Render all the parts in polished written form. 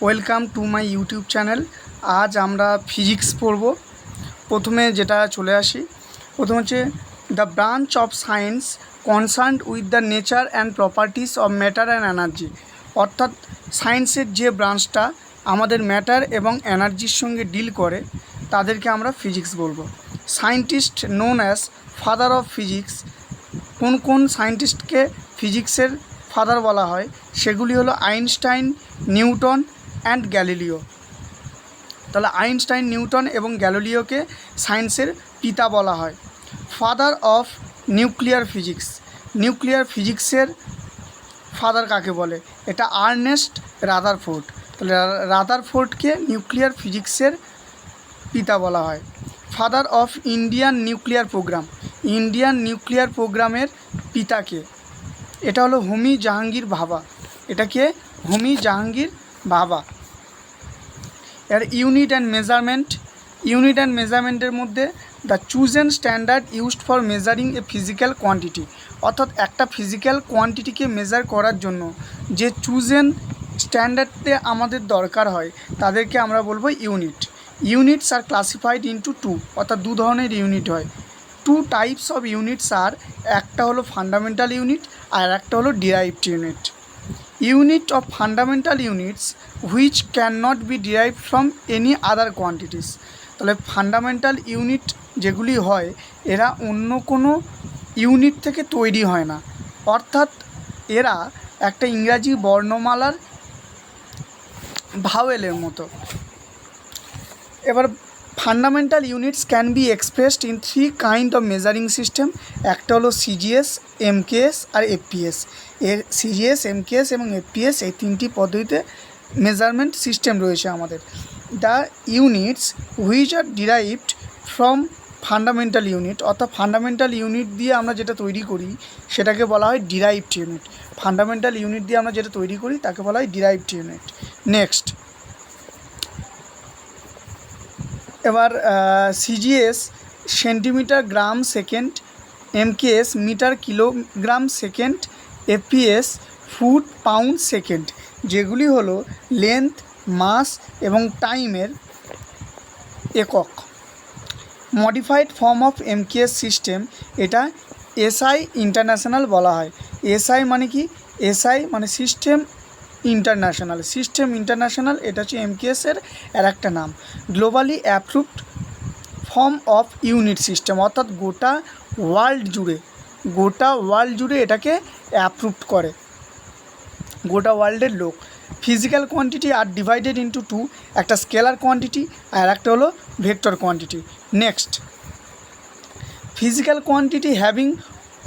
Welcome to my YouTube channel. আজ আমরা physics পড়ব। প্রথমে যেটা চলে আসি, প্রথম হচ্ছে the branch of science concerned with the nature and properties of matter and energy. অর্থাৎ সায়েন্সের যে ব্রাঞ্চটা আমাদের ম্যাটার এবং এনার্জির সঙ্গে ডিল করে তাদেরকে আমরা ফিজিক্স বলবো। Scientist known as father of physics. কোন কোন সায়েন্টিস্টকে ফিজিক্সের ফাদার বলা হয় সেগুলি হলো আইনস্টাইন, নিউটন অ্যান্ড গ্যালিলিও। তাহলে আইনস্টাইন, নিউটন এবং গ্যালিলিওকে সায়েন্সের পিতা বলা হয়। Father of nuclear physics, nuclear ফিজিক্সের ফাদার কাকে বলে? এটা আর্নেস্ট রাদারফোর্ড। তাহলে রাদারফোর্ডকে নিউক্লিয়ার ফিজিক্সের পিতা বলা হয়। Father of Indian nuclear program, Indian nuclear প্রোগ্রামের পিতাকে? এটা হলো হোমি জাহাঙ্গীর ভাভা। এটাকে হোমি জাহাঙ্গীর ভাভা। এর unit and measurement, unit and মেজারমেন্টের মধ্যে the chosen standard used for measuring a physical quantity. অর্থাৎ একটা ফিজিক্যাল কোয়ান্টিটিকে মেজার করার জন্য যে চুজেন স্ট্যান্ডার্ডে আমাদের দরকার হয় তাদেরকে আমরা বলবো unit. Units are classified into two, অর্থাৎ দু ধরনের ইউনিট হয়। Two types of units are, একটা হলো ফান্ডামেন্টাল ইউনিট আর একটা হলো derived unit. Unit of fundamental units which can not be derived from any other quantities. তাহলে ফান্ডামেন্টাল ইউনিট যেগুলি হয় এরা অন্য কোনো ইউনিট থেকে তৈরি হয় না, অর্থাৎ এরা একটা ইংরাজি বর্ণমালার ভাওয়েলের মতো। এবার fundamental units can be expressed in three kind of measuring system. একটা হলো সিজিএস, এমকেএস আর এফপিএস। এর সিজিএস, এমকেএস এবং এফপিএস এই তিনটি পদ্ধতিতে মেজারমেন্ট সিস্টেম রয়েছে আমাদের। The units which are derived from fundamental unit, অর্থাৎ ফান্ডামেন্টাল ইউনিট দিয়ে আমরা যেটা তৈরি করি সেটাকে বলা হয় ডিরাইভড ইউনিট। ফান্ডামেন্টাল ইউনিট দিয়ে আমরা যেটা তৈরি করি তাকে বলা হয় ডিরাইভড ইউনিট। নেক্সট, এবার CGS centimetre gram second, MKS metre kilogram second, FPS foot pound second, যেগুলি হলো লেন্থ, মাস এবং টাইমের একক। Modified form of MKS system, এটা এসআই ইন্টারন্যাশনাল বলা হয়। এসআই মানে কি? এসআই মানে সিস্টেম ইন্টারন্যাশনাল। সিস্টেম ইন্টারন্যাশনাল এটা হচ্ছে এমকেএসের আর একটা নাম। Globally approved form of unit system, অর্থাৎ গোটা ওয়ার্ল্ড জুড়ে এটাকে অ্যাপ্রুভড করে গোটা ওয়ার্ল্ডের লোক। Physical quantity are divided into two, একটা স্কেলার কোয়ান্টিটি আর একটা হলো vector quantity. Next, physical quantity having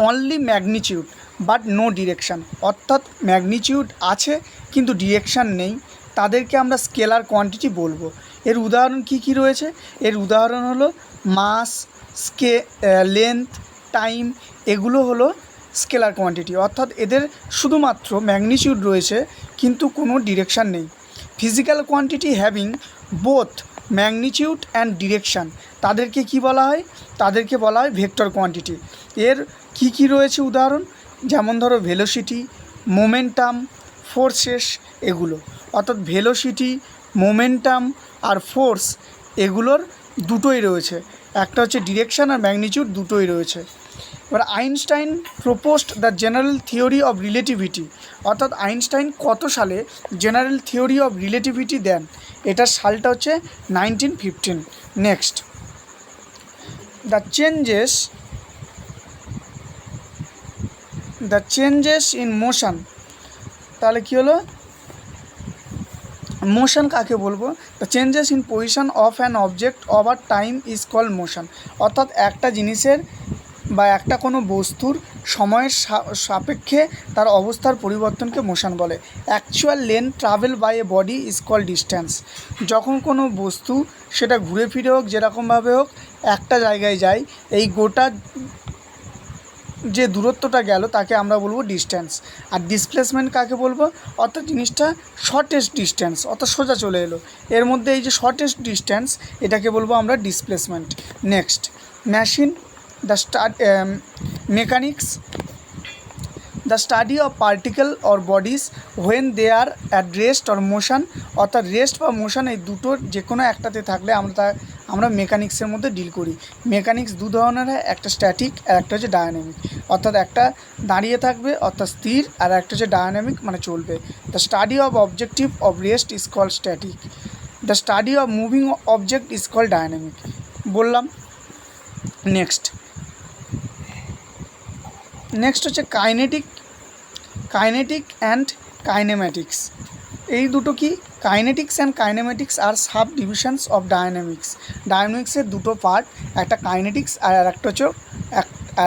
only magnitude but no direction, অর্থাৎ ম্যাগনিটিউড আছে কিন্তু ডিরেকশান নেই, তাদেরকে আমরা স্কেলার কোয়ান্টিটি বলবো। এর উদাহরণ কি কি রয়েছে? এর উদাহরণ হলো মাস, লেন্থ, টাইম, এগুলো হলো স্কেলার কোয়ান্টিটি, অর্থাৎ এদের শুধুমাত্র ম্যাগনিটিউড রয়েছে কিন্তু কোনো ডিরেকশান নেই। Physical quantity having both magnitude and direction, তাদেরকে কি বলা হয়? তাদেরকে বলা হয় ভেক্টর কোয়ান্টিটি। এর কি কি রয়েছে উদাহরণ? যেমন ধরো ভেলোসিটি, মোমেন্টাম, ফোর্সেস, এগুলো। অর্থাৎ ভেলোসিটি, মোমেন্টাম আর ফোর্স এগুলোর দুটোই রয়েছে, একটা হচ্ছে ডিরেকশান আর ম্যাগনিটিউড দুটোই রয়েছে। এবার Einstein proposed the general theory of relativity, অর্থাৎ আইনস্টাইন কত সালে জেনারেল থিওরি অফ রিলেটিভিটি দেন? এটার সালটা হচ্ছে 1915। Next, the changes in motion, তাহলে কী হলো? মোশন কাকে বলবো? The changes in position of an object over time is called motion, অর্থাৎ একটা জিনিসের বা একটা কোনো বস্তুর সময়ের সাপেক্ষে তার অবস্থার পরিবর্তনকে মোশন বলে। Actual length travel by a body is called distance, যখন কোনো বস্তু সেটা ঘুরে ফিরে হোক যেরকমভাবে হোক একটা জায়গায় যায়, এই গোটা যে দূরত্বটা গেল তাকে আমরা বলবো ডিস্ট্যান্স। আর ডিসপ্লেসমেন্ট কাকে বলবো? অর্থাৎ জিনিসটা শর্টেস্ট ডিস্ট্যান্স, অর্থাৎ সোজা চলে এলো, এর মধ্যে এই যে শর্টেস্ট ডিস্ট্যান্স এটাকে বলবো আমরা displacement. Next, machine, the mechanics, the study of particle or bodies when they are at rest or motion, অর্থাৎ রেস্ট বা মোশন এই দুটোর যে কোনো একটাতে থাকলে আমরা মেকানিক্সের মধ্যে ডিল করি। মেকানিক্স দু ধরনের হয়, একটা স্ট্যাটিক আর একটা হচ্ছে ডায়নামিক, অর্থাৎ একটা দাঁড়িয়ে থাকবে অর্থাৎ স্থির, আর একটা হচ্ছে ডায়নামিক মানে চলবে। The study of objective of rest is called static, the study of moving object is called dynamic. বললাম। নেক্সট হচ্ছে কাইনেটিক অ্যান্ড কাইনেম্যাটিক্স। এই দুটো কি, কাইনেটিক্স অ্যান্ড কাইনেম্যাটিক্স আর সাব ডিভিশনস অফ ডায়নামিক্স। ডায়নামিক্সের দুটো পার্ট, একটা কাইনেটিক্স আর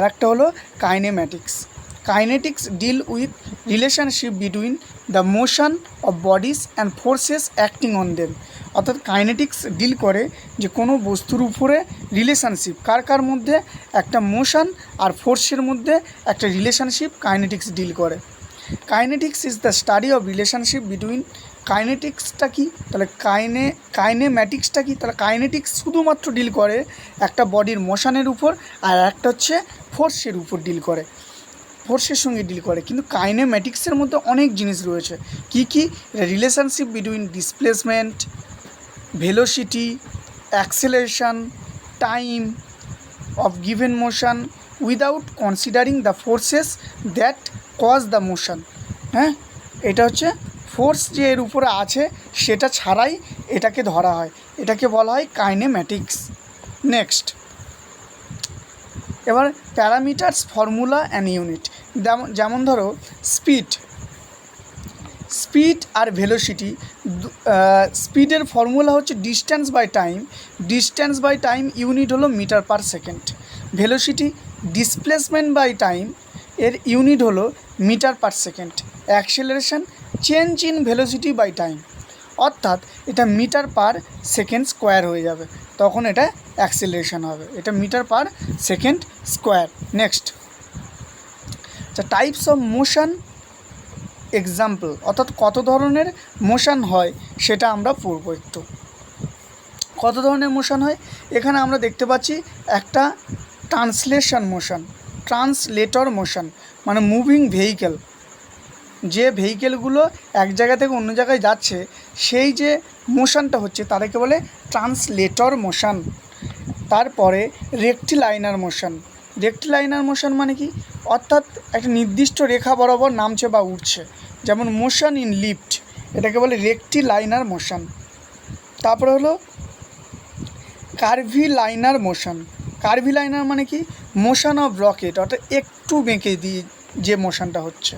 একটা হলো kinematics. Kinetics deal with relationship between the motion of bodies and forces acting on them, অর্থাৎ কাইনেটিক্স ডিল করে যে কোনো বস্তুর উপরে রিলেশনশিপ, কার মধ্যে একটা মোশন আর ফোর্সের মধ্যে একটা রিলেশনশিপ কাইনেটিক্স ডিল করে। Kinetics is the study of relationship between, কাইনেটিক্সটা কি তাহলে, কাইনেম্যাটিক্সটা কি তাহলে, কাইনেটিক্স শুধুমাত্র ডিল করে একটা বডির মোশনের উপর, আর একটা হচ্ছে ফোর্সের উপর ডিল করে, ফোর্সের সঙ্গে ডিল করে। কিন্তু কাইনেম্যাটিক্সের মধ্যে অনেক জিনিস রয়েছে। কি relationship between displacement, velocity, acceleration, time of given motion without considering the forces that cause the motion। হ্যাঁ, এটা হচ্ছে ফোর্স যে এর উপরে আছে সেটা ছাড়াই এটাকে ধরা হয়, এটাকে বলা হয় কাইনেম্যাটিক্স। নেক্সট, এবার প্যারামিটারস, ফর্মুলা অ্যান্ড ইউনিট। যেমন ধরো স্পিড আর ভেলোসিটি। স্পিডের ফর্মুলা হচ্ছে ডিস্ট্যান্স বাই টাইম, ইউনিট হলো metre per second. Velocity displacement by time, এর ইউনিট হলো metre per second. Acceleration change in velocity by time, অর্থাৎ এটা মিটার পার সেকেন্ড স্কোয়ার হয়ে যাবে, তখন এটা অ্যাক্সেলারেশন হবে, এটা metre per second square. Next, types of motion example, অর্থাৎ কত ধরনের মোশন হয় সেটা আমরা পড়ব একটু। কত ধরনের মোশন হয় এখানে আমরা দেখতে পাচ্ছি, একটা ট্রান্সলেটর মোশন মানে মুভিং ভেহিকেল, যে ভেহিকেলগুলো এক জায়গা থেকে অন্য জায়গায় যাচ্ছে সেই যে মোশনটা হচ্ছে তাদেরকে বলে ট্রান্সলেটর মোশন। তারপরে রেক্টিলাইনার মোশন মানে কি, অর্থাৎ একটা নির্দিষ্ট রেখা বরাবর নামছে বা উঠছে, যেমন মোশন ইন লিফট, এটাকে বলে রেক্টিলাইনার মোশন। তারপরে হলো কার্ভিলাইনার মানে কি, মোশন অফ রকেট, অর্থাৎ একটু বেঁকে দিয়ে যে মোশনটা হচ্ছে।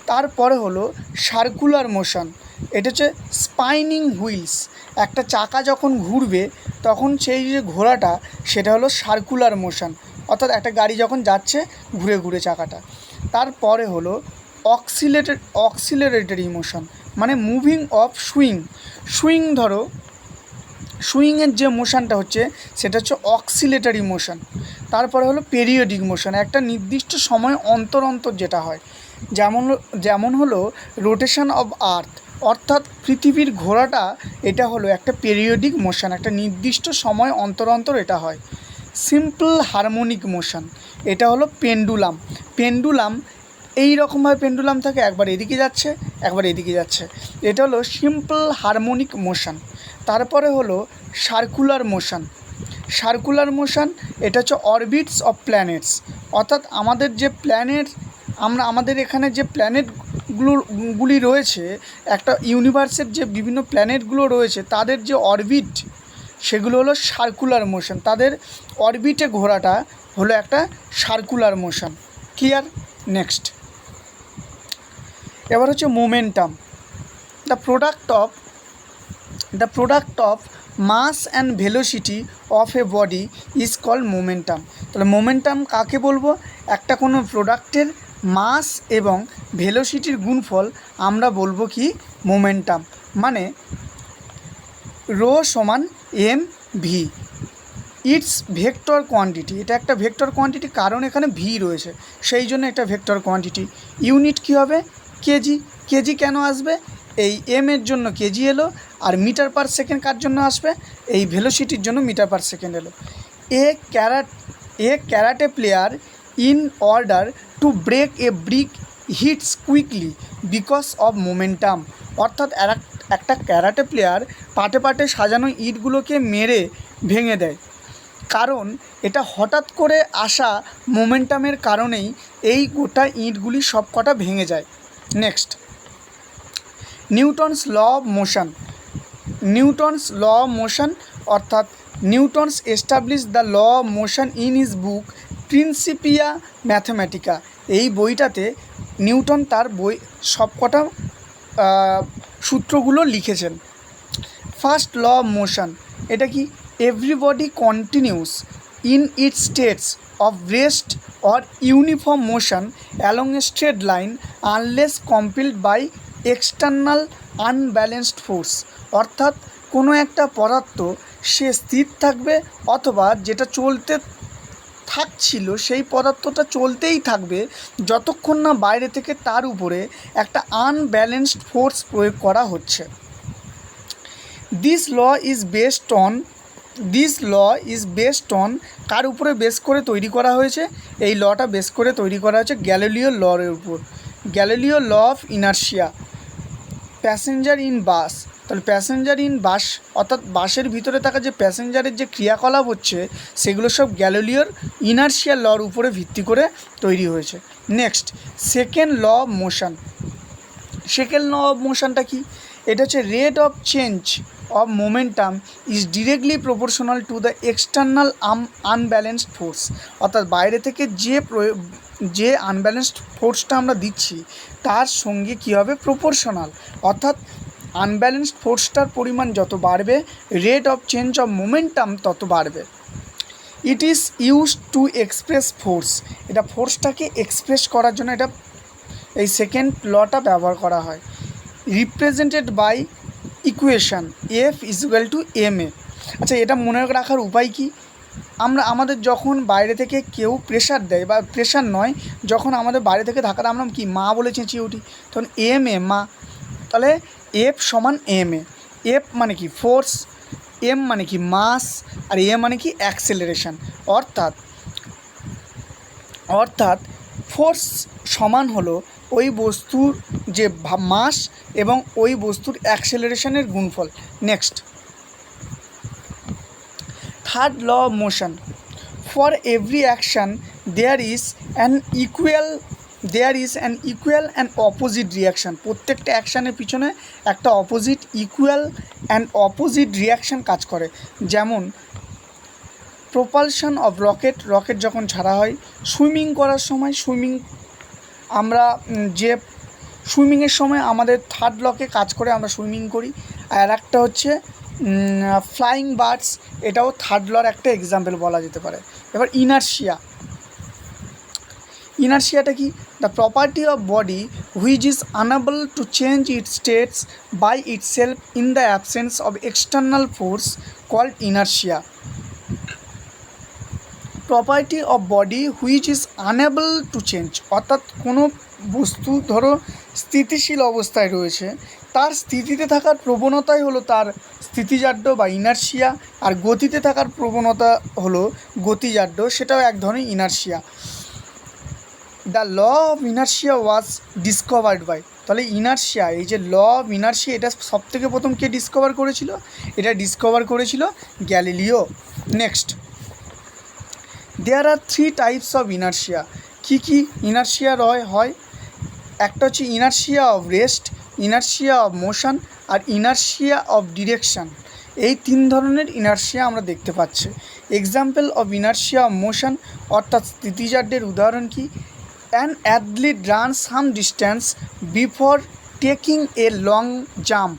তারপরে হলো সার্কুলার মোশন, এটা হচ্ছে স্পাইনিং হুইলস, একটা চাকা যখন ঘুরবে তখন সেই যে ঘোরাটা সেটা হলো সার্কুলার মোশন, অর্থাৎ একটা গাড়ি যখন যাচ্ছে ঘুরে ঘুরে চাকাটা। তারপরে হলো অক্সিলারেটরি মোশন মানে মুভিং অফ সুইং ধরো সুইংয়ের যে মোশনটা হচ্ছে সেটা হচ্ছে অক্সিলেটরি মোশন। তারপরে হলো পেরিওডিক মোশন, একটা নির্দিষ্ট সময় অন্তর যেটা হয়, যেমন হলো রোটেশন অফ আর্থ, অর্থাৎ পৃথিবীর ঘোরাটা, এটা হলো একটা পেরিওডিক মোশন, একটা নির্দিষ্ট সময় অন্তর এটা হয়। সিম্পল হারমোনিক মোশন, এটা হলো পেন্ডুলাম এই রকমভাবে পেন্ডুলাম থাকে, একবার এদিকে যাচ্ছে একবার এদিকে যাচ্ছে, এটা হলো সিম্পল হারমোনিক মোশন। তারপরে হলো সার্কুলার মোশন, এটা হচ্ছে অরবিটস অফ প্ল্যানেটস, অর্থাৎ আমাদের যে আমাদের এখানে যে প্ল্যানেটগুলি রয়েছে, একটা ইউনিভার্সের যে বিভিন্ন প্ল্যানেটগুলো রয়েছে তাদের যে অরবিট সেগুলো হলো সার্কুলার মোশন, তাদের অরবিটে ঘোরাটা হলো একটা সার্কুলার মোশন। ক্লিয়ার? নেক্সট, এবার হচ্ছে momentum. The product of mass and velocity of a body is called momentum. তাহলে মোমেন্টাম কাকে বলবো, একটা কোনো প্রোডাক্টের মাস এবং ভেলোসিটির গুণফল আমরা বলবো কি মোমেন্টাম, মানে রো সমান M V, it's vector quantity, এটা একটা ভেক্টর কোয়ান্টিটি কারণ এখানে ভি রয়েছে সেই জন্য একটা ভেক্টর কোয়ান্টিটি। ইউনিট কী হবে, কেজি কেন আসবে, এই এম এর জন্য কেজি এলো, আর মিটার পার সেকেন্ড কার জন্য আসবে, এই ভেলোসিটির জন্য মিটার পার সেকেন্ড এলো। A karate player in order to break a brick hits quickly because of momentum. অর্থাৎ একটা ক্যারাটে প্লেয়ার পাটে পাটে সাজানো ইটগুলোকে মেরে ভেঙে দেয়, কারণ এটা হঠাৎ করে আসা মোমেন্টামের কারণেই এই গোটা ইঁটগুলি সব কটা ভেঙে যায়। Next, Newton's law of motion. Newton's law of motion অর্থাৎ Newton's establish the law of motion in his book Principia Mathematica. এই বইটাতে নিউটন তার সবকটা সূত্রগুলো লিখেছেন। ফার্স্ট ল অফ মোশন, এটা কি? Everybody continues in its states of rest or uniform motion along a straight line unless compelled by external unbalanced force. অর্থাৎ কোনো একটা পদার্থ সে স্থির থাকবে অথবা যেটা চলতে থাকছিল সেই পদার্থটা চলতেই থাকবে যতক্ষণ না বাইরে থেকে তার উপরে একটা আনব্যালেন্সড ফোর্স প্রয়োগ করা হচ্ছে। This law is based on কার উপরে বেস করে তৈরি করা হয়েছে? এই লটা বেস করে তৈরি করা হয়েছে গ্যালিলিও লর উপর, Galileo law of inertia. Passenger in bus, তাহলে প্যাসেঞ্জার ইন বাস অর্থাৎ বাসের ভিতরে থাকা যে প্যাসেঞ্জারের যে ক্রিয়াকলাপ হচ্ছে সেগুলো সব গ্যালিলিওর ইনার্শিয়া লর উপরে ভিত্তি করে তৈরি হয়েছে। Next, second law of motion. Second law of মোশনটা কি? এটা হচ্ছে rate of change of momentum is directly proportional to the external unbalanced force. অর্থাৎ বাইরে থেকে যে আনব্যালেন্সড ফোর্সটা আমরা দিচ্ছি তার সঙ্গে কী হবে? প্রপোর্শনাল। অর্থাৎ আনব্যালেন্সড ফোর্সটার পরিমাণ যত বাড়বে rate of change of momentum তত বাড়বে। It is use to express force. এটা ফোর্সটাকে এক্সপ্রেস করার জন্য এটা এই সেকেন্ড লটা ব্যবহার করা হয়। Represented by equation F equal to m a. আচ্ছা, এটা মনে রাখার উপায় কি? আমাদের যখন বাইরে থেকে কেউ প্রেশার দেয় বা প্রেশার নয়, যখন আমাদের বাইরে থেকে ধাক্কা আমরা কি মা বলে চেঁচিয়ে উঠি, তখন এম এ মা। তাহলে এফ সমান এম এ। এফ মানে কি? ফোর্স, এম মানে কি? মাস, আর এ মানে কি? অ্যাক্সেলারেশন। অর্থাৎ ফোর্স সমান হলো ওই বস্তুর যে মাস এবং ওই বস্তুর অ্যাক্সেলারেশনের গুণফল। Next, third law of motion. For every action there is an equal and opposite reaction. প্রত্যেকটা অ্যাকশানের পিছনে একটা ইকুয়াল অ্যান্ড অপোজিট রিয়াকশান কাজ করে। যেমন প্রপালশন অফ রকেট যখন ছাড়া হয়, সুইমিং করার সময় আমরা যে সুইমিংয়ের সময় আমাদের থার্ড লকে কাজ করে আমরা সুইমিং করি। আর একটা হচ্ছে ফ্লাইং বার্ডস, এটাও থার্ড লর একটা এক্সাম্পল বলা যেতে পারে। এবার ইনার্শিয়াটা কি? The property of body which is unable to change its states by itself in the absence of external force called inertia. Property of body which is unable to change, অর্থাৎ কোনো বস্তু ধরো স্থিতিশীল অবস্থায় রয়েছে, তার স্থিতিতে থাকার প্রবণতাই হলো তার স্থিতিজাড্য বা ইনার্শিয়া, আর গতিতে থাকার প্রবণতা হলো গতিজাড্য, সেটাও এক ধরনের inertia. The law of inertia was discovered by, তাহলে ইনার্শিয়া, এই যে ল অফ ইনার্শিয়া, এটা সবথেকে প্রথম কে ডিসকভার করেছিল? এটা ডিসকভার করেছিল Galileo. Next, there are 3 types of inertia. কী ইনার্শিয়া হয়? একটা হচ্ছে inertia of rest, inertia of motion আর ইনার্শিয়া অফ ডিরেকশান। এই 3 ধরনের ইনার্শিয়া আমরা দেখতে পাচ্ছি। Example of inertia of motion অর্থাৎ স্থিতিজাড্যের উদাহরণ কি? An athlete run some distance before taking a long jump.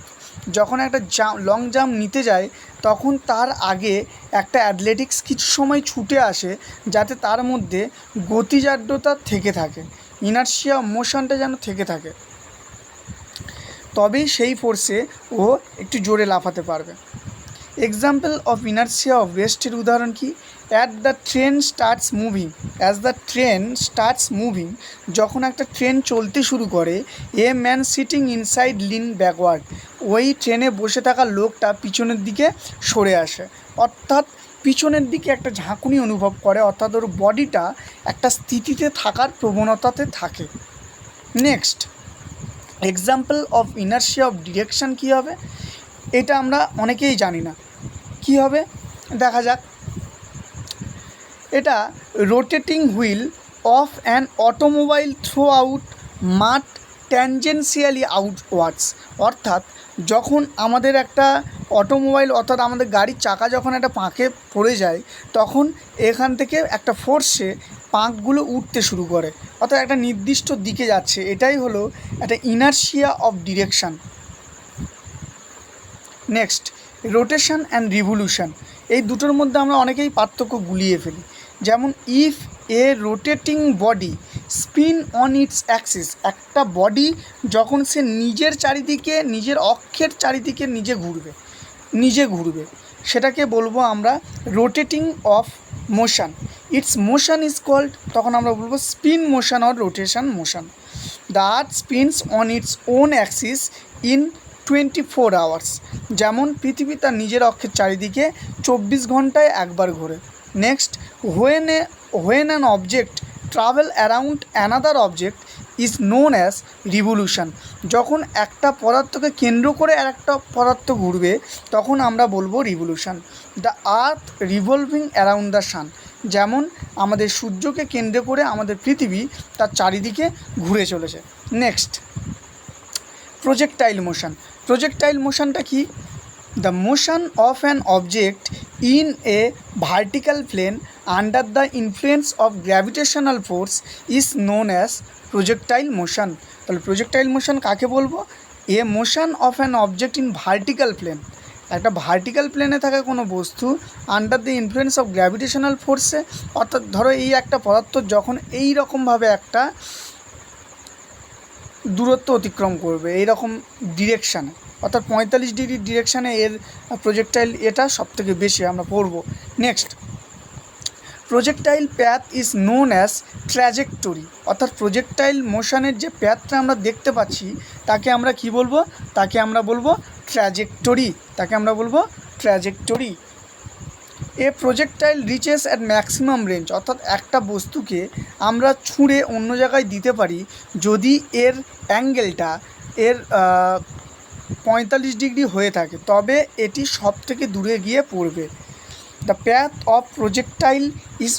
যখন একটা লং জাম্প নিতে যায় তখন তার আগে একটা অ্যাথলেটিক্স কিছু সময় ছুটে আসে যাতে তার মধ্যে গতিজাড্যতা থেকে থাকে, ইনার্শিয়া মোশনটা যেন থেকে থাকে, তবেই সেই ফোর্সে ও একটু জোরে লাফাতে পারবে। এক্সাম্পল অফ ইনার্শিয়া অফ রেস্টের উদাহরণ কি? As the train starts moving, যখন একটা ট্রেন চলতে শুরু করে, a man sitting inside lean backward, ওই ট্রেনে বসে থাকা লোকটা পিছনের দিকে সরে আসে, অর্থাৎ পিছনের দিকে একটা ঝাঁকুনি অনুভব করে, অর্থাৎ ওর বডিটা একটা স্থিতিতে থাকার প্রবণতাতে থাকে। Next example of inertia of direction কী হবে, এটা আমরা অনেকেই জানি না, কী হবে দেখা যাক। এটা rotating wheel of an automobile threw out mud tangentially outwards, অর্থাৎ যখন আমাদের একটা অটোমোবাইল অর্থাৎ আমাদের গাড়ির চাকা যখন একটা পাঁকে পড়ে যায় তখন এখান থেকে একটা ফোর্সে পাঁকগুলো উঠতে শুরু করে, অর্থাৎ একটা নির্দিষ্ট দিকে যাচ্ছে, এটাই হলো একটা inertia of direction. Next rotation and revolution, এই দুটোর মধ্যে আমরা অনেকেই পার্থক্য গুলিয়ে ফেলি। যেমন if A rotating body spin on it's Axis, একটা বডি যখন সে নিজের চারিদিকে নিজের অক্ষের চারিদিকে নিজে ঘুরবে সেটাকে বলবো আমরা rotating of motion. Its motion is called, তখন আমরা বলবো spin motion or rotation motion. The earth spins on its own axis in 24 hours, যেমন পৃথিবী তার নিজের অক্ষের চারিদিকে 24 ঘন্টায় একবার ঘোরে। Next when an object travel around another object is known as revolution, যখন একটা পদার্থকে কেন্দ্র করে আর একটা পদার্থ ঘুরবে তখন আমরা বলবো revolution. The earth revolving around the sun, যেমন আমাদের সূর্যকে কেন্দ্র করে আমাদের পৃথিবী তার চারিদিকে ঘুরে চলেছে। Next projectile motion. প্রজেক্টাইল মোশনটা কি? The motion of an object in a vertical plane under the influence of gravitational force is known as projectile motion. তাহলে প্রজেক্টাইল মোশন কাকে বলবো? A motion of an object in vertical plane, একটা vertical প্লেনে থাকা কোনো বস্তু under the influence of gravitational ফোর্সে, অর্থাৎ ধরো এই একটা পদার্থ যখন এই রকমভাবে একটা দূরত্ব অতিক্রম করবে এই রকম ডিরেকশানে, অর্থাৎ 45 ডিগ্রি ডিরেকশানে এর প্রজেক্টাইল এটা সবথেকে বেশি আমরা পড়ব। Next projectile path is known as trajectory, অর্থাৎ প্রজেক্টাইল মোশনের যে প্যাথটা আমরা দেখতে পাচ্ছি তাকে আমরা কি বলবো? তাকে আমরা বলবো ট্র্যাজেক্টরি, তাকে আমরা বলবো trajectory. A projectile reaches at maximum range, অর্থাৎ একটা বস্তুকে আমরা ছুঁড়ে অন্য জায়গায় দিতে পারি যদি এর অ্যাঙ্গেলটা এর 45 ডিগ্রি হয়ে থাকে, তবে এটি সব থেকে দূরে গিয়ে পড়বে। The path of projectile is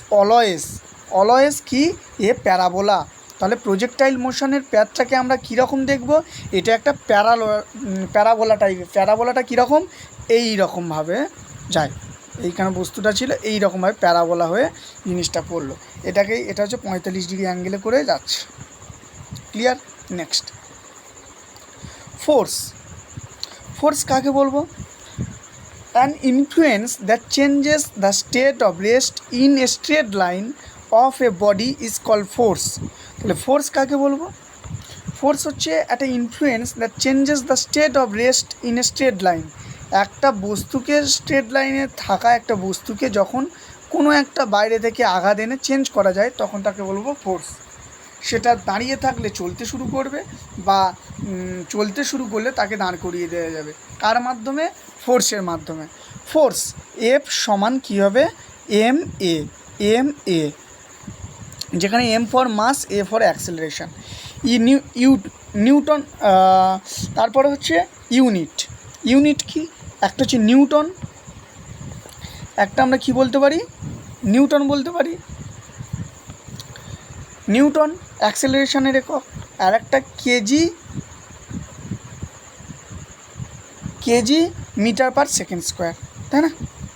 always কি? এ প্যারাবোলা। তাহলে প্রজেক্টাইল মোশনের প্যাথটাকে আমরা কীরকম দেখব? এটা একটা প্যারাবোলা টাইপের। প্যারাবোলাটা কীরকম? এই রকমভাবে যায়, এইখানে বস্তুটা ছিল এই রকমভাবে প্যারাবোলা হয়ে জিনিসটা পড়লো, এটা হচ্ছে 45 ডিগ্রি অ্যাঙ্গেলে করে যাচ্ছে। ক্লিয়ার? নেক্সট ফোর্স কাকে বলবো? An influence that changes the state of rest in a straight line of a body is called force. তাহলে ফোর্স কাকে বলবো? ফোর্স হচ্ছে একটা influence that changes the state of rest in a straight line, একটা বস্তুকে straight লাইনে থাকা একটা বস্তুকে যখন কোনো একটা বাইরে থেকে আঘাত এনে চেঞ্জ করা যায় তখন তাকে বলবো ফোর্স। সেটা দাঁড়িয়ে থাকলে চলতে শুরু করবে বা চলতে শুরু করলে তাকে দাঁড় করিয়ে দেওয়া যাবে, কার মাধ্যমে? ফোর্সের মাধ্যমে। ফোর্স এফ সমান কী হবে? এম এ, যেখানে M for mass, A for acceleration. Newton, তারপরে হচ্ছে ইউনিট কি? একটা হচ্ছে নিউটন, একটা আমরা কি বলতে পারি? নিউটন বলতে পারি। নিউটন অ্যাক্সেলারেশনের একক, আর একটা KG metre per second square, তাই না?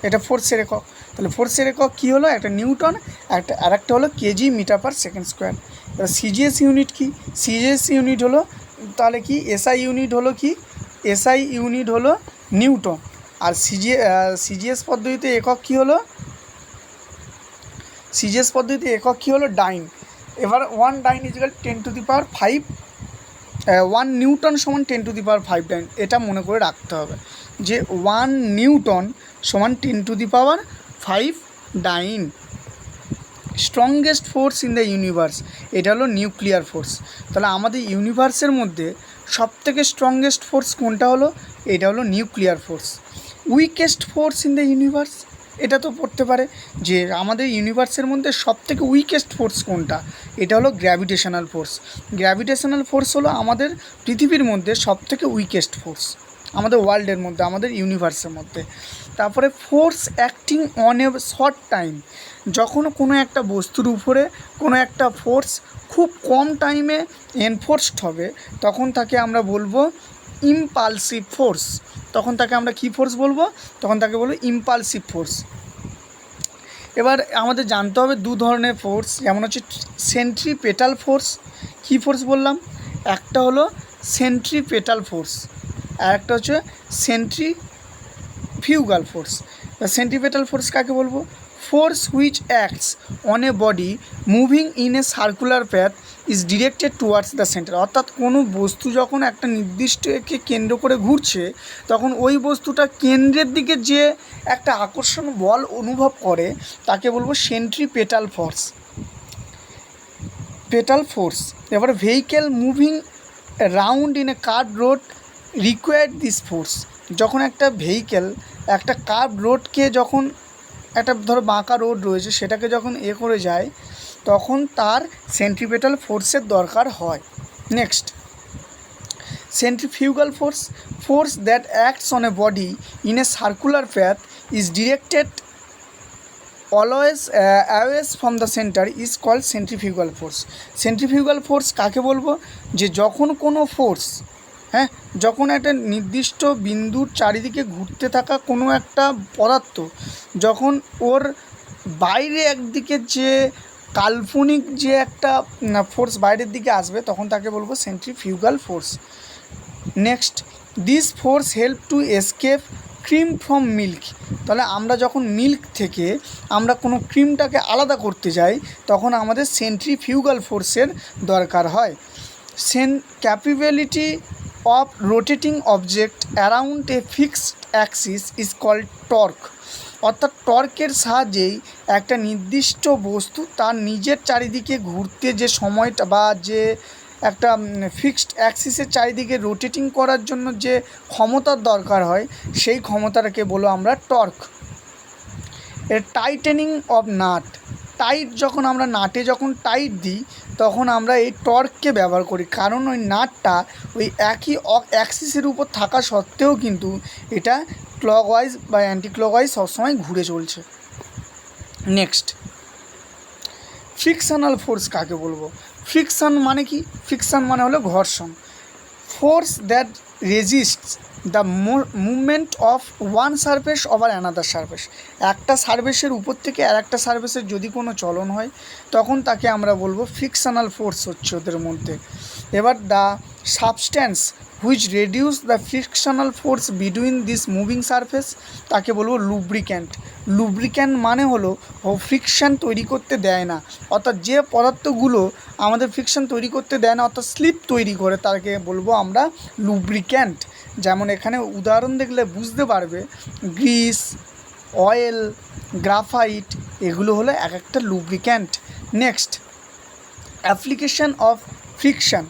এটা ফোর্সের একক। তাহলে ফোর্সের একক কী হলো? একটা নিউটন, আর একটা হলো KG metre per second square. এবার সিজিএস ইউনিট কি? সিজিএস ইউনিট হলো তাহলে কি? এসআই ইউনিট হলো কি? এসআই ইউনিট হলো নিউটন। আর সিজিএস পদ্ধতিতে একক কী হলো? সিজিএস পদ্ধতিতে একক কী হলো? ডাইন। এবার 1 ডাইন ইজিক্যাল 10⁵, 1 নিউটন সমান 10⁵ ডাইন। এটা মনে করে রাখতে হবে যে 1 নিউটন সমান 10⁵ dyne. Strongest force in the universe, এটা হলো নিউক্লিয়ার ফোর্স। তাহলে আমাদের ইউনিভার্সের মধ্যে সবথেকে স্ট্রংগেস্ট ফোর্স কোনটা হলো? এটা হলো nuclear force. Weakest force in the universe, এটা তো পড়তে পারে যে আমাদের ইউনিভার্সের মধ্যে সবথেকে উইকেস্ট ফোর্স কোনটা, এটা হলো গ্র্যাভিটেশনাল ফোর্স। গ্র্যাভিটেশনাল ফোর্স হলো আমাদের পৃথিবীর মধ্যে সবথেকে উইকেস্ট ফোর্স, আমাদের ওয়ার্ল্ডের মধ্যে, আমাদের ইউনিভার্সের মধ্যে। তারপরে force acting on a short time, যখন কোনো একটা বস্তুর উপরে কোনো একটা ফোর্স খুব কম টাইমে এনফোর্সড হবে, তখন তাকে আমরা বলবো ইম্পালসিভ ফোর্স। তখন তাকে আমরা কী ফোর্স বলবো? তখন তাকে বলবো ইম্পালসিভ ফোর্স। এবার আমাদের জানতে হবে দু ধরনের ফোর্স, যেমন হচ্ছে সেন্ট্রিপেটাল ফোর্স। কী ফোর্স বললাম? একটা হলো সেন্ট্রিপেটাল ফোর্স, আর একটা হচ্ছে সেন্ট্রিফিউগাল ফোর্স। সেন্ট্রিপেটাল ফোর্স কাকে বলবো? Force which acts on a body moving in a circular path is directed towards the centre. অর্থাৎ কোনো বস্তু যখন একটা নির্দিষ্টকে কেন্দ্র করে ঘুরছে, তখন ওই বস্তুটা কেন্দ্রের দিকে যে একটা আকর্ষণ বল অনুভব করে, তাকে বলবো সেন্ট্রিপেটাল ফোর্স। Petal force. এবার vehicle moving round in a curve road required this force. যখন একটা ভেহিকেল একটা কার্ভ রোডকে, যখন একটা ধরো বাঁকা রোড রয়েছে, সেটাকে যখন করে যায়, তখন তার সেন্ট্রিপেটাল ফোর্সের দরকার হয়। Next, centrifugal force. Force that acts on a body in a circular path is directed always away from the centre is called centrifugal force. Centrifugal force কাকে বলবো? যে যখন কোনো ফোর্স, যখন একটা নির্দিষ্ট বিন্দুর চারিদিকে ঘুরতে থাকা কোনো একটা পদার্থ, যখন ওর বাইরে একদিকে যে কাল্পনিক যে একটা ফোর্স বাইরের দিকে আসবে, তখন তাকে বলবো centrifugal force. Next, this force help to escape cream from milk. তাহলে আমরা যখন মিল্ক থেকে আমরা কোনো ক্রিমটাকে আলাদা করতে যাই, তখন আমাদের সেন্ট্রিফিউগাল ফোর্সের দরকার হয়। Capability of rotating object around a fixed axis is called torque. অর্থাৎ টর্কের সাহায্যেই একটা নির্দিষ্ট বস্তু তার নিজের চারিদিকে ঘুরতে যে সময়টা, বা যে একটা ফিক্সড অ্যাক্সিসের চারিদিকে রোটেটিং করার জন্য যে ক্ষমতার দরকার হয়, সেই ক্ষমতাটাকে বলো আমরা টর্ক। এর টাইটেনিং অফ নাট। টাইট, যখন আমরা নাটে যখন টাইট দিই, তখন আমরা এই টর্ককে ব্যবহার করি, কারণ ওই নাটটা ওই একই অ্যাক্সিসের উপর থাকা সত্ত্বেও কিন্তু এটা ক্লকওয়াইজ বা অ্যান্টি ক্লকওয়াইজ সবসময় ঘুরে চলছে। নেক্সট, ফ্রিকশনাল ফোর্স কাকে বলবো? ফ্রিকশন মানে কি? ফ্রিকশন মানে হলো ঘর্ষণ। Force that resists the movement of one surface over another surface. একটা সারফেসের উপর থেকে আর একটা সারফেসের যদি কোনো চলন হয়, তখন তাকে আমরা বলবো ফ্রিকশনাল ফোর্স হচ্ছে ওদের মধ্যে। এবার the substance which reduce the frictional force between this moving surface, তাকে বলবো লুব্রিক্যান্ট। লুব্রিক্যান্ট মানে হলো ফ্রিকশান তৈরি করতে দেয় না, অর্থাৎ যে পদার্থগুলো আমাদের ফ্রিকশান তৈরি করতে দেয় না, অর্থাৎ স্লিপ তৈরি করে, তাকে বলবো আমরা লুব্রিক্যান্ট। যেমন এখানে উদাহরণ দেখলে বুঝতে পারবে, গ্রিস, অয়েল, গ্রাফাইট, এগুলো হলো এক একটা lubricant. Next, application of friction.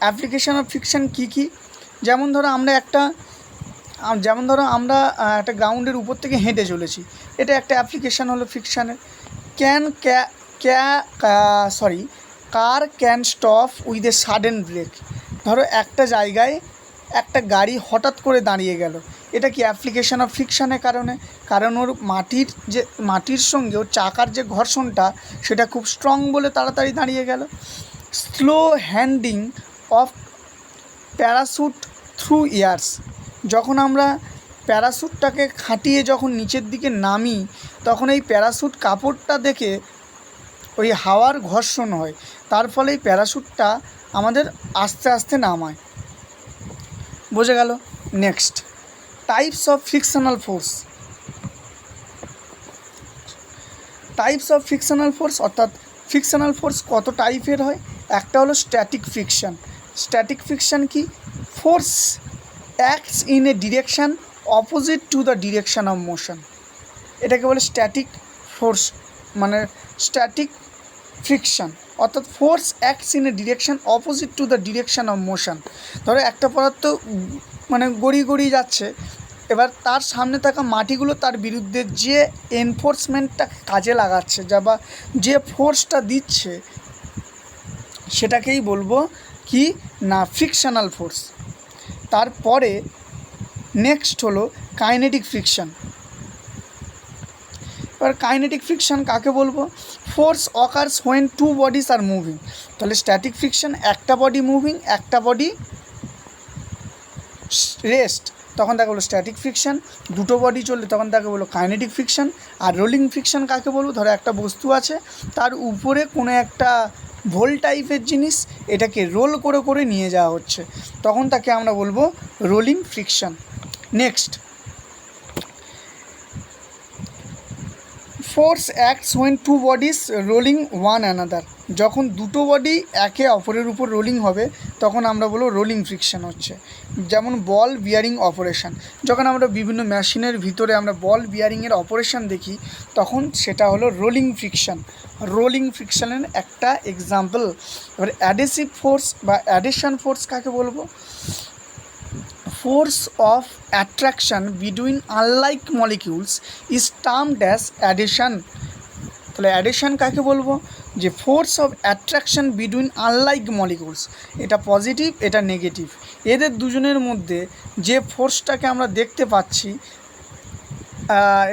Application of friction কী কী? যেমন ধরো আমরা একটা গ্রাউন্ডের উপর থেকে হেঁটে চলেছি, এটা একটা অ্যাপ্লিকেশান হলো ফ্রিকশানের। Car can stop with a sudden brake. ধরো একটা জায়গায় একটা গাড়ি হঠাৎ করে দাঁড়িয়ে গেল, এটা কি অ্যাপ্লিকেশান অফ ফ্রিকশানের কারণে? কারণ ওর মাটির সঙ্গে ওর চাকার যে ঘর্ষণটা, সেটা খুব স্ট্রং বলে তাড়াতাড়ি দাঁড়িয়ে গেল। Slow হ্যান্ডিং of parachute through years. যখন আমরা প্যারাশুটটাকে খাটিয়ে যখন নিচের দিকে নামি, তখন এই প্যারাশুট কাপড়টা দেখে ওই হাওয়ার ঘর্ষণ হয়, তার ফলে এই প্যারাশুটটা আমাদের আস্তে আস্তে নামায়। বোঝা গেল? Next, types of frictional force. Types of frictional force, অর্থাৎ ফ্রিকশনাল ফোর্স কত টাইপের হয়? একটা হলো স্ট্যাটিক ফ্রিকশন। স্ট্যাটিক ফ্রিকশন কি? Force acts in a direction opposite to the direction of motion. এটাকে বলে স্ট্যাটিক ফোর্স, মানে স্ট্যাটিক ফ্রিকশন, অর্থাৎ force acts in a direction opposite to the direction of motion. ধরো একটা পদার্থ মানে গড়িয়ে যাচ্ছে, এবার তার সামনে থাকা মাটিগুলো তার বিরুদ্ধে যে এনফোর্সমেন্টটা কাজে লাগাচ্ছে বা যে ফোর্সটা দিচ্ছে সেটাকেই বলবো কি না ফ্রিকশনাল ফোর্স। তারপরে নেক্সট হলো কাইনেটিক ফ্রিকশন। এবার কাইনেটিক ফ্রিকশন কাকে বলবো? Force occurs when two bodies are moving. তাহলে স্ট্যাটিক ফ্রিকশন একটা বডি মুভিং, একটা বডি রেস্ট, তখন তাকে বলো স্ট্যাটিক ফ্রিকশন। দুটো বডি চললে তখন তাকে বলো কাইনেটিক ফ্রিকশন। আর রোলিং ফ্রিকশন কাকে বলবো? ধরো একটা বস্তু আছে, তার উপরে কোনো একটা ভোল টাইপের জিনিস, এটাকে রোল করে করে নিয়ে যাওয়া হচ্ছে, তখন তাকে আমরা বলবো rolling friction. Next, force acts when two bodies rolling one another. যখন দুটো বডি একে অপরের উপর রোলিং হবে তখন আমরা বলবো রোলিং ফ্রিকশন হচ্ছে। যেমন বল বিয়ারিং অপারেশন, যখন আমরা বিভিন্ন মেশিনের ভিতরে আমরা বল বিয়ারিংয়ের অপারেশন দেখি তখন সেটা হলো রোলিং ফ্রিকশন। রোলিং ফ্রিকশনের একটা এক্সাম্পল। এবার অ্যাডেসিভ ফোর্স বা অ্যাডেশন ফোর্স কাকে বলবো? Force of attraction between unlike molecules is termed as adhesion. তাহলে অ্যাডেশন কাকে বলবো? যে force of attraction between unlike molecules, এটা পজিটিভ, এটা নেগেটিভ, এদের দুজনের মধ্যে যে ফোর্সটাকে আমরা দেখতে পাচ্ছি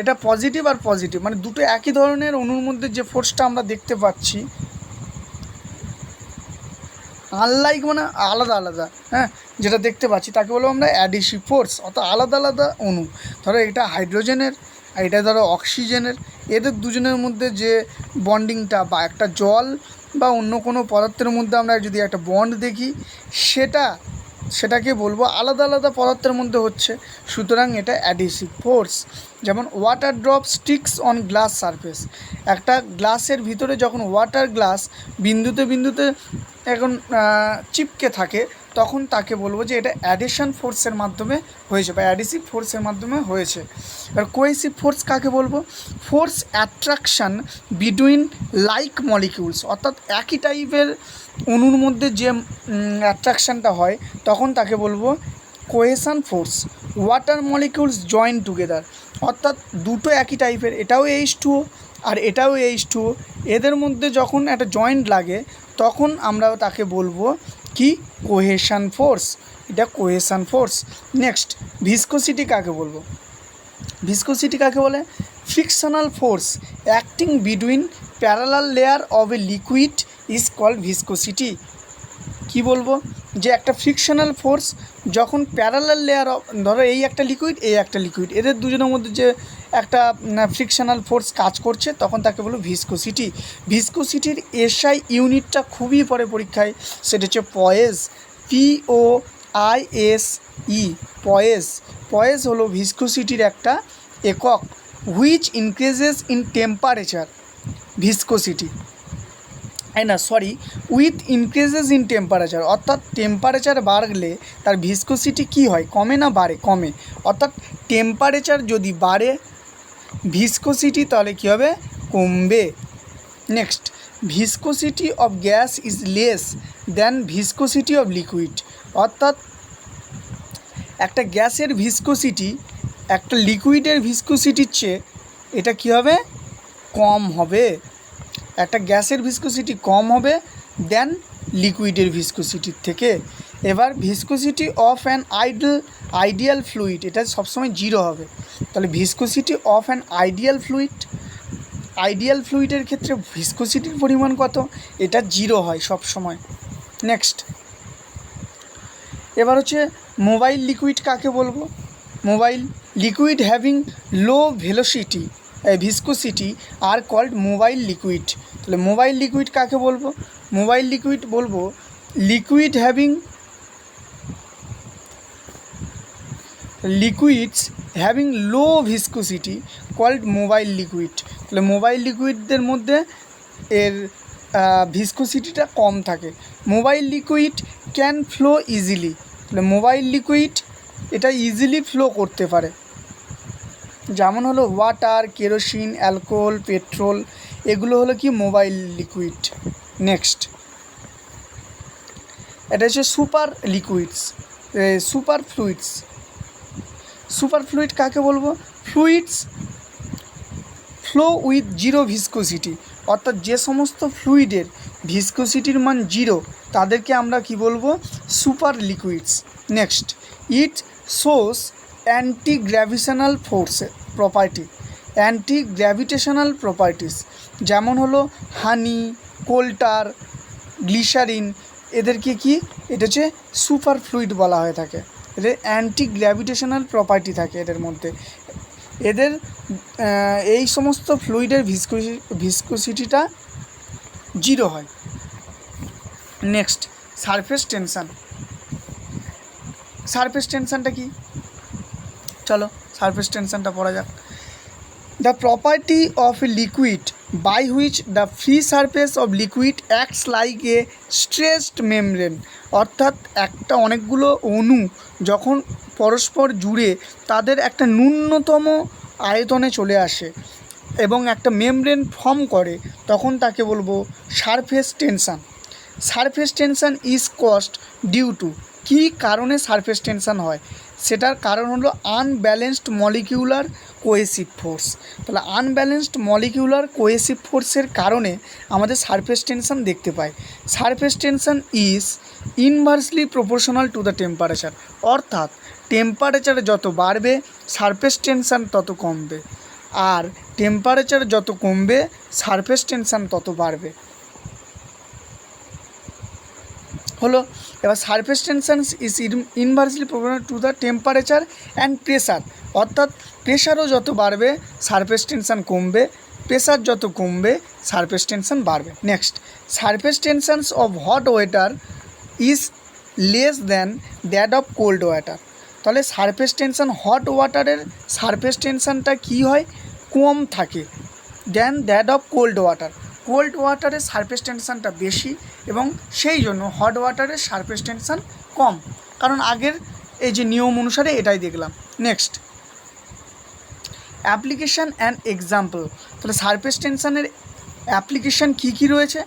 এটা পজিটিভ আর পজিটিভ, মানে দুটো একই ধরনের অণুর মধ্যে যে ফোর্সটা আমরা দেখতে পাচ্ছি, আনলাইক মানে আলাদা আলাদা, হ্যাঁ, যেটা দেখতে পাচ্ছি তাকে বলবো আমরা অ্যাডিসিভ ফোর্স, অর্থাৎ আলাদা আলাদা অণু। ধরো এটা হাইড্রোজেনের আর এটা ধরো অক্সিজেনের, এদের দুজনের মধ্যে যে বন্ডিংটা বা একটা জল বা অন্য কোনো পদার্থের মধ্যে আমরা যদি একটা বন্ড দেখি সেটাকে বলবো আলাদা আলাদা পদার্থের মধ্যে হচ্ছে, সুতরাং এটা অ্যাডিসিভ ফোর্স। যেমন water drop sticks on glass surface, একটা গ্লাসের ভিতরে যখন ওয়াটার গ্লাস বিন্দুতে বিন্দুতে এখন চিপকে থাকে তখন তাকে বলবো যে এটা অ্যাডিশন ফোর্সের মাধ্যমে হয়েছে বা অ্যাডিসিভ ফোর্সের মাধ্যমে হয়েছে। এবার কোয়েসিভ ফোর্স কাকে বলবো? Force attraction between like molecules, অর্থাৎ একই টাইপের অণুর মধ্যে যে অ্যাট্রাকশানটা হয় তখন তাকে বলবো cohesion force. Water molecules join together, অর্থাৎ দুটো একই টাইপের, এটাও H2O আর এটাও H2O, এদের মধ্যে যখন একটা জয়েন্ট লাগে তখন আমরা তাকে বলবো কি কোহেশন ফোর্স, এটা কোহেশন ফোর্স। নেক্সট, ভিসকোসিটি কাকে বলবো? ভিসকোসিটি কাকে বলে? Frictional force acting between parallel layer of a liquid is called viscosity. কি বলবো? যে একটা ফ্রিকশনাল ফোর্স যখন প্যারালাল লেয়ার, ধরো এই একটা লিকুইড এই একটা লিকুইড, এদের দুজনের মধ্যে যে একটা ফ্রিকশনাল ফোর্স কাজ করছে তখন তাকে বলবো ভিসকোসিটি। ভিসকোসিটির এসআই ইউনিটটা খুবই পরে পরীক্ষায়, সেটা হচ্ছে পয়েজ, POISE, পয়েজ। পয়েজ হলো ভিসকোসিটির একটা একক, which increases in temperature viscosity, with increases in temperature, অর্থাৎ টেম্পারেচার বাড়লে তার ভিসকোসিটি কী হয়? কমে না বাড়ে? কমে। অর্থাৎ টেম্পারেচার যদি বাড়ে ভিসকোসিটি তাহলে কী হবে? কমবে। Next, viscosity of gas is less than viscosity of liquid, অর্থাৎ একটা গ্যাসের ভিসকোসিটি একটা লিকুইডের ভিসকোসিটির চেয়ে এটা কী হবে? কম হবে। একটা গ্যাসের ভিসকোসিটি কম হবে দেন লিকুইডের ভিসকোসিটির থেকে। এবার viscosity of an ideal fluid, এটা সবসময় 0 হবে। তাহলে ভিসকোসিটি অফ অ্যান আইডিয়াল ফ্লুইডের ক্ষেত্রে ভিসকোসিটির পরিমাণ কত? এটা 0 হয় সব সময়। নেক্সট, এবার হচ্ছে মোবাইল লিকুইড কাকে বলবো? Mobile liquid having low velocity viscosity are called mobile liquid. তাহলে মোবাইল লিকুইড কাকে বলবো? মোবাইল লিকুইড বলবো liquids having low viscosity called mobile liquid. তাহলে মোবাইল লিকুইডদের মধ্যে এর ভিসকোসিটিটা কম থাকে। Mobile liquid can flow easily, তাহলে মোবাইল লিকুইড এটা ইজিলি ফ্লো করতে পারে, যেমন হলো ওয়াটার, কেরোসিন, অ্যালকোহল, পেট্রোল, এগুলো হলো কি মোবাইল লিকুইড। নেক্সট, এটা হচ্ছে সুপার ফ্লুইডস। সুপারফ্লুইড কাকে বলবো? Fluids flow with zero viscosity, অর্থাৎ যে সমস্ত ফ্লুইডের ভিসকোসিটির মান জিরো তাদেরকে আমরা কি বলবো? Super liquids. Next, it shows anti gravitational ফোর্সে প্রপার্টি, অ্যান্টি গ্র্যাভিটেশনাল প্রপার্টিস, যেমন হলো হানি, কোল্টার, গ্লিসারিন, এদেরকে কি এটা হচ্ছে সুপার ফ্লুইড বলা হয়ে থাকে। এদের অ্যান্টি গ্র্যাভিটেশনাল প্রপার্টি থাকে এদের মধ্যে। এদের এই সমস্ত ফ্লুইডের ভিসকোসিটিটা জিরো হয়। Next, surface tension. সারফেস টেনশানটা কি? চলো সারফেস টেনশানটা পড়া যাক। The property of a liquid by which the free surface of liquid acts like a stressed membrane, অর্থাৎ একটা অনেকগুলো অণু যখন পরস্পর জুড়ে তাদের একটা ন্যূনতম আয়তনে চলে আসে এবং একটা মেমব্রেন ফর্ম করে, তখন তাকে বলবো surface tension. Surface tension is caused due to, কী কারণে সারফেস টেনশান হয়? সেটার কারণ হলো আনব্যালেন্সড মলিকিউলার কোহেসিভ ফোর্স। তাহলে আনব্যালেন্সড মলিকিউলার কোহেসিভ ফোর্সের কারণে আমাদের সারফেস টেনশান দেখতে পাই। Surface tension is inversely proportional to the temperature, অর্থাৎ টেম্পারেচার যত বাড়বে সারফেস টেনশান তত কমবে, আর টেম্পারেচার যত কমবে সারফেস টেনশান তত বাড়বে। হলো এবার surface tension is inversely proportional to the temperature and pressure, অর্থাৎ প্রেশারও যত বাড়বে সারফেস টেনশান কমবে, প্রেশার যত কমবে সারফেস টেনশান বাড়বে। Next, surface tensions of hot water is less than that of cold water. তাহলে সারফেস টেনশান হট ওয়াটারের surface টেনশানটা কী হয়? কম থাকে than that of cold water. Cold ওয়াটারের সারফেস টেনশানটা বেশি এবং সেই জন্য হট ওয়াটারের সারফেস টেনশান কম, কারণ আগের এই যে নিয়ম অনুসারে এটাই দেখলাম। Next, application and example. তাহলে সারফেস টেনশানের অ্যাপ্লিকেশান কী কী রয়েছে?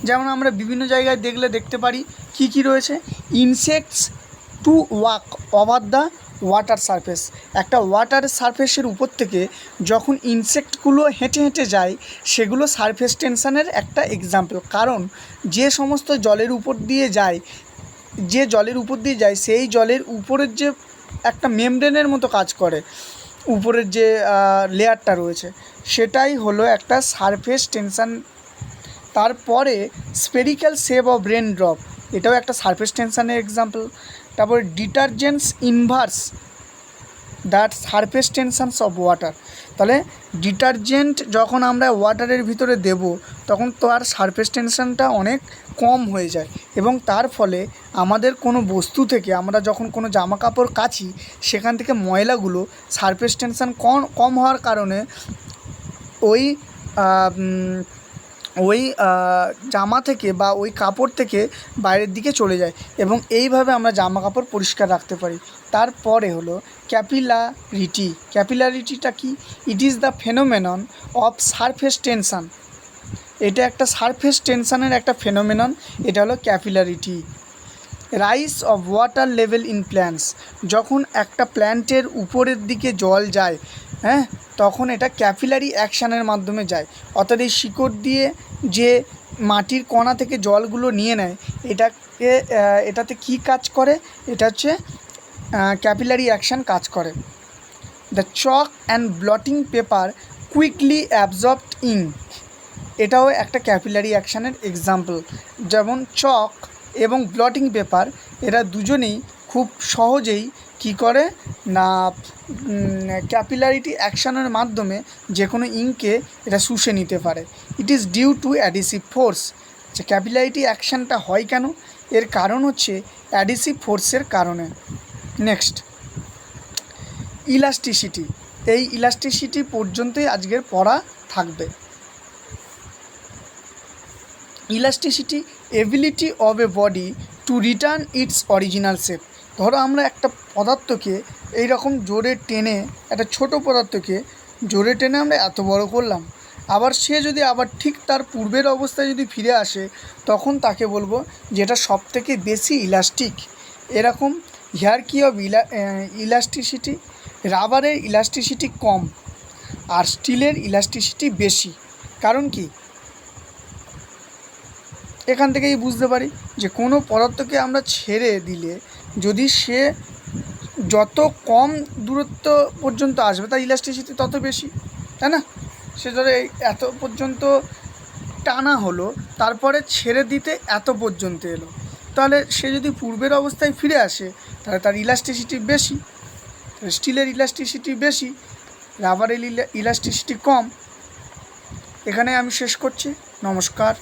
যেমন আমরা বিভিন্ন জায়গায় দেখতে পারি কী কী রয়েছে। Insects to walk over the water surface, একটা ওয়াটার সারফেসের উপর থেকে যখন ইনসেক্টগুলো হেঁটে হেঁটে যায় সেগুলো সারফেস টেনশানের একটা এক্সাম্পল, কারণ যে সমস্ত জলের উপর দিয়ে যায় সেই জলের উপরের যে একটা মেমব্রেনের মতো কাজ করে, উপরের যে লেয়ারটা রয়েছে সেটাই হলো একটা সারফেস টেনশান। তারপরে spherical shape of rain drop, এটাও একটা সারফেস টেনশানের এক্সাম্পল। তারপরে detergents inverse that surface tensions of water, তাহলে ডিটারজেন্ট যখন আমরা ওয়াটারের ভিতরে দেব তখন তার সারফেস টেনশানটা অনেক কম হয়ে যায় এবং তার ফলে আমাদের কোনো বস্তু থেকে আমরা যখন কোনো জামা কাপড় কাচি সেখান থেকে ময়লাগুলো সারফেস টেনশান কম হওয়ার কারণে ওই জামা থেকে বা ওই কাপড় থেকে বাইরের দিকে চলে যায় এবং এইভাবে আমরা জামা কাপড় পরিষ্কার রাখতে পারি। তারপরে হলো ক্যাপিলারিটি। ক্যাপিলারিটিটা কি? It is the phenomenon of surface tension, এটা একটা সারফেস টেনশানের একটা ফেনোমেনন, এটা হলো capillarity. Rice of water level in plants, যখন একটা প্ল্যান্টের উপরের দিকে জল যায় তখন এটা ক্যাপিলারি অ্যাকশানের মাধ্যমে যায়, অর্থাৎ এই শিকড় দিয়ে যে মাটির কণা থেকে জলগুলো নিয়ে নেয় এটাতে কি কাজ করে? এটা হচ্ছে ক্যাপিলারি অ্যাকশান কাজ করে। The chalk and blotting paper quickly absorbed ink, এটাও একটা ক্যাপিলারি অ্যাকশানের এক্সাম্পল। যেমন চক এবং ব্লটিং পেপার এরা দুজনেই খুব সহজেই কি করে না ক্যাপিলারিটি অ্যাকশানের মাধ্যমে যে কোনো ইঙ্কে এটা শুষে নিতে পারে। It is due to adhesive force. যে ক্যাপিলারিটি অ্যাকশানটা হয় কেন? এর কারণ হচ্ছে অ্যাডিসিভ ফোর্সের কারণে। Next, elasticity. এই ইলাস্টিসিটি পর্যন্তই আজকের পড়া থাকবে। Elasticity, ability of a body to return it's original shape. ধরো আমরা একটা পদার্থকে এইরকম জোরে টেনে, একটা ছোট পদার্থকে জোরে টেনে আমরা এত বড় করলাম, আবার সে যদি আবার ঠিক তার পূর্বের অবস্থায় যদি ফিরে আসে তখন তাকে বলবো যেটা সবথেকে বেশি ইলাস্টিক। এরকম হিয়ারকি অফ ইলাস্টিসিটি রাবারের ইলাস্টিসিটি কম আর স্টিলের ইলাস্টিসিটি বেশি, কারণ কি? এখান থেকেই বুঝতে পারি যে কোনো পদার্থকে আমরা ছেড়ে দিলে যদি সে যত কম দূরত্ব পর্যন্ত আসবে তার ইলাস্টিসিটি তত বেশি, তাই না? সে ধরো এই এত পর্যন্ত টানা হলো, তারপরে ছেড়ে দিতে এত পর্যন্ত এলো, তাহলে সে যদি পূর্বের অবস্থায় ফিরে আসে তাহলে তার ইলাস্টিসিটি বেশি। স্টিলের ইলাস্টিসিটি বেশি, রাবারের ইলাস্টিসিটি কম। এখানে আমি শেষ করছি। নমস্কার।